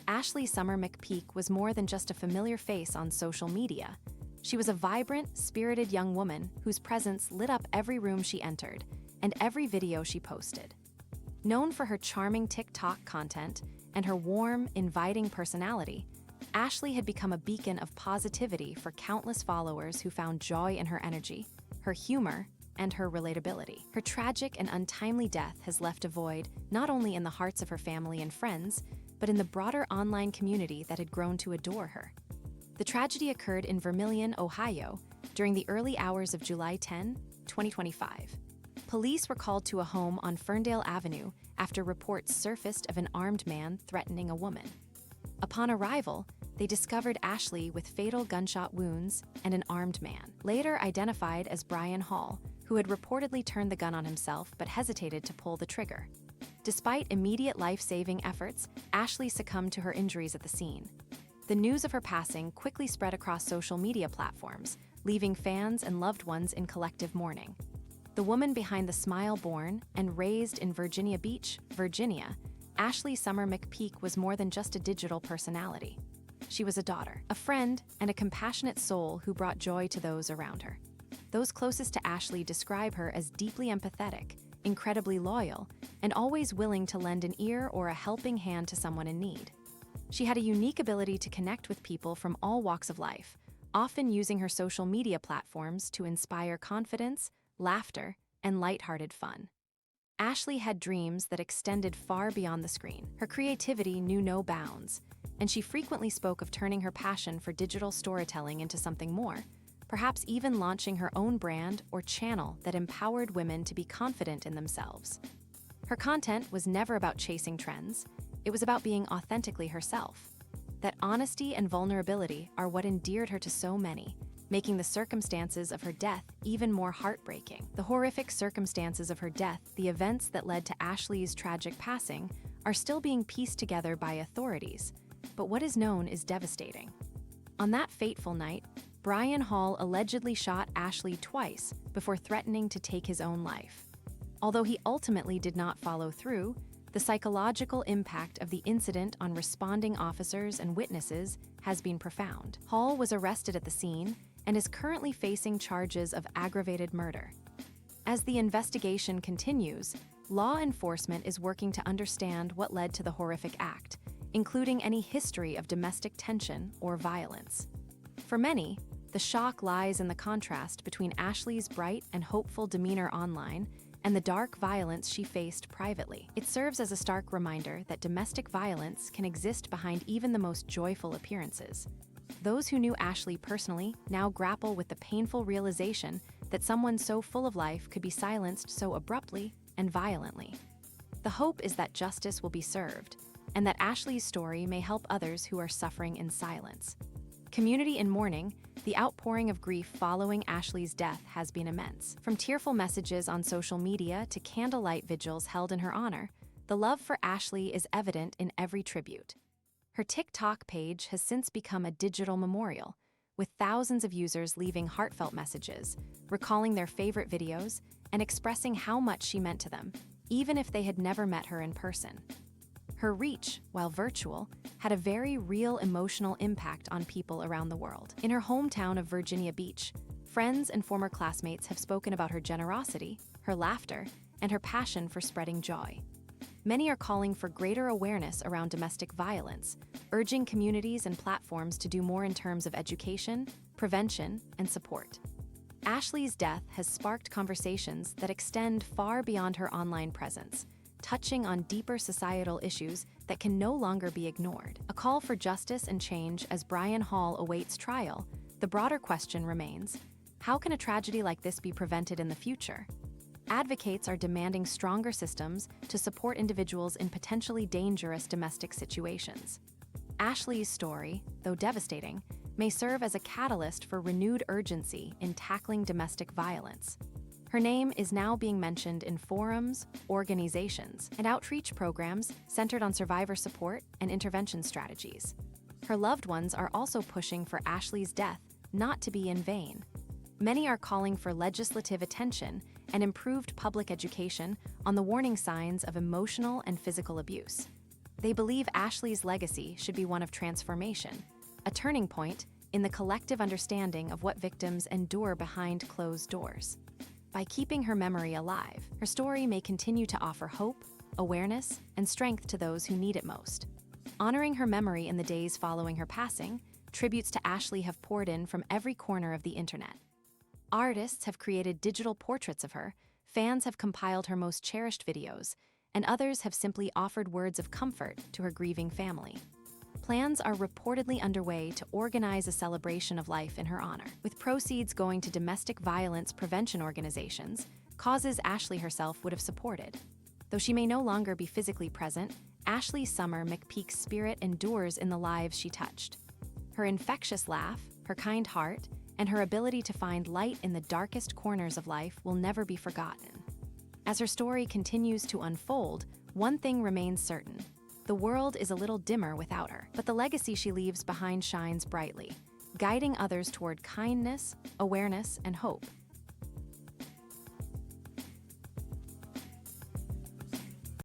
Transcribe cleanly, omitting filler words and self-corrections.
Ashlee Summer McPeak was more than just a familiar face on social media. She was a vibrant, spirited young woman whose presence lit up every room she entered and every video she posted. Known for her charming TikTok content and her warm, inviting personality, Ashlee had become a beacon of positivity for countless followers who found joy in her energy, her humor, and her relatability. Her tragic and untimely death has left a void not only in the hearts of her family and friends, but in the broader online community that had grown to adore her. The tragedy occurred in Vermilion, Ohio, during the early hours of July 10, 2025. Police were called to a home on Ferndale Avenue after reports surfaced of an armed man threatening a woman. Upon arrival, they discovered Ashlee with fatal gunshot wounds and an armed man, later identified as Brian Hall, who had reportedly turned the gun on himself but hesitated to pull the trigger. Despite immediate life-saving efforts, Ashlee succumbed to her injuries at the scene. The news of her passing quickly spread across social media platforms, leaving fans and loved ones in collective mourning. The woman behind the smile, born and raised in Virginia Beach, Virginia, Ashlee Summer McPeak was more than just a digital personality. She was a daughter, a friend, and a compassionate soul who brought joy to those around her. Those closest to Ashlee describe her as deeply empathetic, incredibly loyal, and always willing to lend an ear or a helping hand to someone in need. She had a unique ability to connect with people from all walks of life, often using her social media platforms to inspire confidence, laughter, and lighthearted fun. Ashlee had dreams that extended far beyond the screen. Her creativity knew no bounds, and she frequently spoke of turning her passion for digital storytelling into something more, perhaps even launching her own brand or channel that empowered women to be confident in themselves. Her content was never about chasing trends, it was about being authentically herself. That honesty and vulnerability are what endeared her to so many, making the circumstances of her death even more heartbreaking. The horrific circumstances of her death, the events that led to Ashlee's tragic passing, are still being pieced together by authorities, but what is known is devastating. On that fateful night, Brian Hall allegedly shot Ashlee twice before threatening to take his own life. Although he ultimately did not follow through, the psychological impact of the incident on responding officers and witnesses has been profound. Hall was arrested at the scene and is currently facing charges of aggravated murder. As the investigation continues, law enforcement is working to understand what led to the horrific act, including any history of domestic tension or violence. For many, the shock lies in the contrast between Ashlee's bright and hopeful demeanor online and the dark violence she faced privately. It serves as a stark reminder that domestic violence can exist behind even the most joyful appearances. Those who knew Ashlee personally now grapple with the painful realization that someone so full of life could be silenced so abruptly and violently. The hope is that justice will be served, and that Ashlee's story may help others who are suffering in silence. Community in mourning, the outpouring of grief following Ashlee's death has been immense. From tearful messages on social media to candlelight vigils held in her honor, the love for Ashlee is evident in every tribute. Her TikTok page has since become a digital memorial, with thousands of users leaving heartfelt messages, recalling their favorite videos, and expressing how much she meant to them, even if they had never met her in person. Her reach, while virtual, had a very real emotional impact on people around the world. In her hometown of Virginia Beach, friends and former classmates have spoken about her generosity, her laughter, and her passion for spreading joy. Many are calling for greater awareness around domestic violence, urging communities and platforms to do more in terms of education, prevention, and support. Ashlee's death has sparked conversations that extend far beyond her online presence, touching on deeper societal issues that can no longer be ignored. A call for justice and change as Brian Hall awaits trial, the broader question remains, how can a tragedy like this be prevented in the future? Advocates are demanding stronger systems to support individuals in potentially dangerous domestic situations. Ashlee's story, though devastating, may serve as a catalyst for renewed urgency in tackling domestic violence. Her name is now being mentioned in forums, organizations, and outreach programs centered on survivor support and intervention strategies. Her loved ones are also pushing for Ashlee's death not to be in vain. Many are calling for legislative attention and improved public education on the warning signs of emotional and physical abuse. They believe Ashlee's legacy should be one of transformation, a turning point in the collective understanding of what victims endure behind closed doors. By keeping her memory alive, her story may continue to offer hope, awareness, and strength to those who need it most. Honoring her memory in the days following her passing, tributes to Ashlee have poured in from every corner of the internet. Artists have created digital portraits of her, fans have compiled her most cherished videos, and others have simply offered words of comfort to her grieving family. Plans are reportedly underway to organize a celebration of life in her honor, with proceeds going to domestic violence prevention organizations, causes Ashlee herself would have supported. Though she may no longer be physically present, Ashlee Summer McPeak's spirit endures in the lives she touched. Her infectious laugh, her kind heart, and her ability to find light in the darkest corners of life will never be forgotten. As her story continues to unfold, one thing remains certain. The world is a little dimmer without her, but the legacy she leaves behind shines brightly, guiding others toward kindness, awareness, and hope.